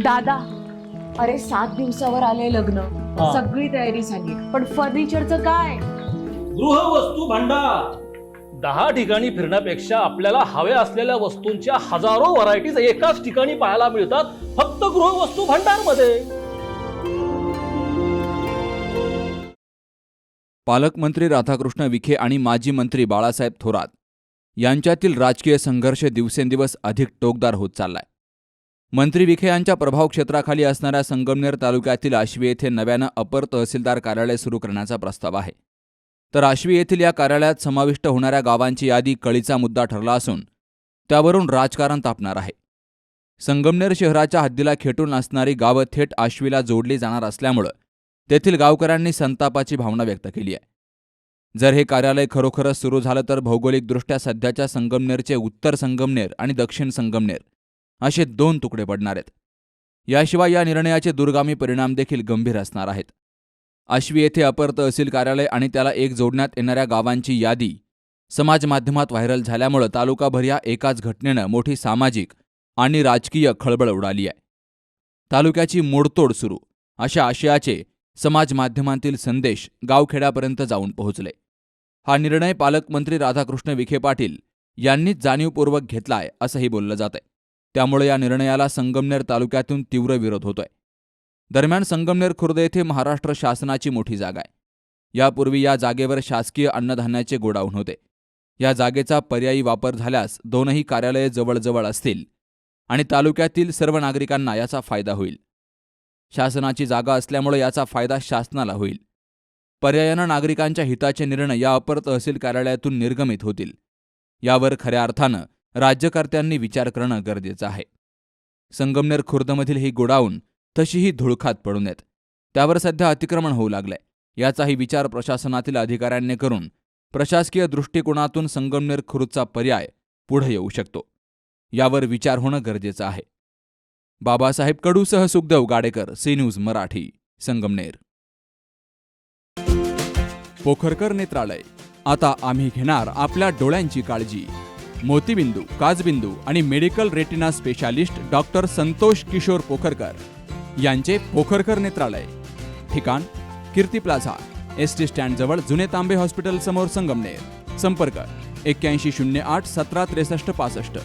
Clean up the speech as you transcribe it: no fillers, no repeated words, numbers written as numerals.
दादा, अरे 7 दिवसावर आले लग्न, हा. सगळी तयारी झाली, पण फर्निचरचं काय? गृहवस्तू भांडार 10 ठिकाणी फिरण्यापेक्षा आपल्याला हव्या असलेल्या वस्तूंच्या हजारो व्हरायटीज एकाच ठिकाणी पाहायला मिळतात, फक्त गृहवस्तू भांडार मध्ये. पालकमंत्री राधाकृष्ण विखे आणि माजी मंत्री बाळासाहेब थोरात यांच्यातील राजकीय संघर्ष दिवसेंदिवस अधिक टोकदार होत चाललाय. मंत्री विखे यांच्या प्रभाव क्षेत्राखाली असणाऱ्या संगमनेर तालुक्यातील आश्वी येथे नव्यानं अपर तहसीलदार कार्यालय सुरू करण्याचा प्रस्ताव आहे. तर आश्वी येथील या कार्यालयात समाविष्ट होणाऱ्या गावांची यादी कळीचा मुद्दा ठरला असून त्यावरून राजकारण तापणार आहे. संगमनेर शहराच्या हद्दीला खेटून असणारी गावं थेट आश्वीला जोडली जाणार असल्यामुळं तेथील गावकऱ्यांनी संतापाची भावना व्यक्त केली आहे. जर हे कार्यालय खरोखरच सुरू झालं तर भौगोलिकदृष्ट्या सध्याच्या संगमनेरचे उत्तर संगमनेर आणि दक्षिण संगमनेर असे 2 तुकडे पडणार आहेत. याशिवाय या निर्णयाचे दूरगामी परिणाम देखील गंभीर असणार आहेत. आश्वी येथे अपर तहसील कार्यालय आणि त्याला एक जोडण्यात येणाऱ्या गावांची यादी समाजमाध्यमात व्हायरल झाल्यामुळे तालुकाभर या एकाच घटनेनं मोठी सामाजिक आणि राजकीय खळबळ उडाली आहे. तालुक्याची मोडतोड सुरू अशा आशयाचे समाजमाध्यमांतील संदेश गावखेड्यापर्यंत जाऊन पोहोचले. हा निर्णय पालकमंत्री राधाकृष्ण विखे पाटील यांनीच जाणीवपूर्वक घेतलाय असंही बोललं जातंय. त्यामुळे या निर्णयाला संगमनेर तालुक्यातून तीव्र विरोध होतोय. दरम्यान संगमनेर खुर्द येथे महाराष्ट्र शासनाची मोठी जागा आहे. यापूर्वी या जागेवर शासकीय अन्नधान्याचे गोडाऊन होते. या जागेचा पर्यायी वापर झाल्यास 2ही कार्यालये जवळजवळ असतील आणि तालुक्यातील सर्व नागरिकांना याचा फायदा होईल. शासनाची जागा असल्यामुळे याचा फायदा शासनाला होईल. पर्यायानं नागरिकांच्या हिताचे निर्णय या अपर तहसील कार्यालयातून निर्गमित होतील. यावर खऱ्या अर्थानं राज्यकर्त्यांनी विचार करणं गरजेचं आहे. संगमनेर खुर्दमधील ही गोडाऊन तशीही धुळखात पडू नयेत. त्यावर सध्या अतिक्रमण होऊ लागलंय. याचाही विचार प्रशासनातील अधिकाऱ्यांनी करून प्रशासकीय दृष्टिकोनातून संगमनेर खुर्दचा पर्याय पुढे येऊ शकतो. यावर विचार होणं गरजेचं आहे. बाबासाहेब कडूसह सुखदेव गाडेकर, सी न्यूज मराठी, संगमनेर. पोखरकर नेत्रालय, आता आम्ही घेणार आपल्या डोळ्यांची काळजी. मोतीबिंदू, काचबिंदू आणि medical retina specialist doctor Santosh Kishor Pokharkar यांचे पोखरकर नेत्रालय. ठिकाण कीर्ती प्लाझा, एसटी स्टँड जवळ, जुने तांबे हॉस्पिटल समोर, संगमनेर. संपर्क 8108 17 63 65.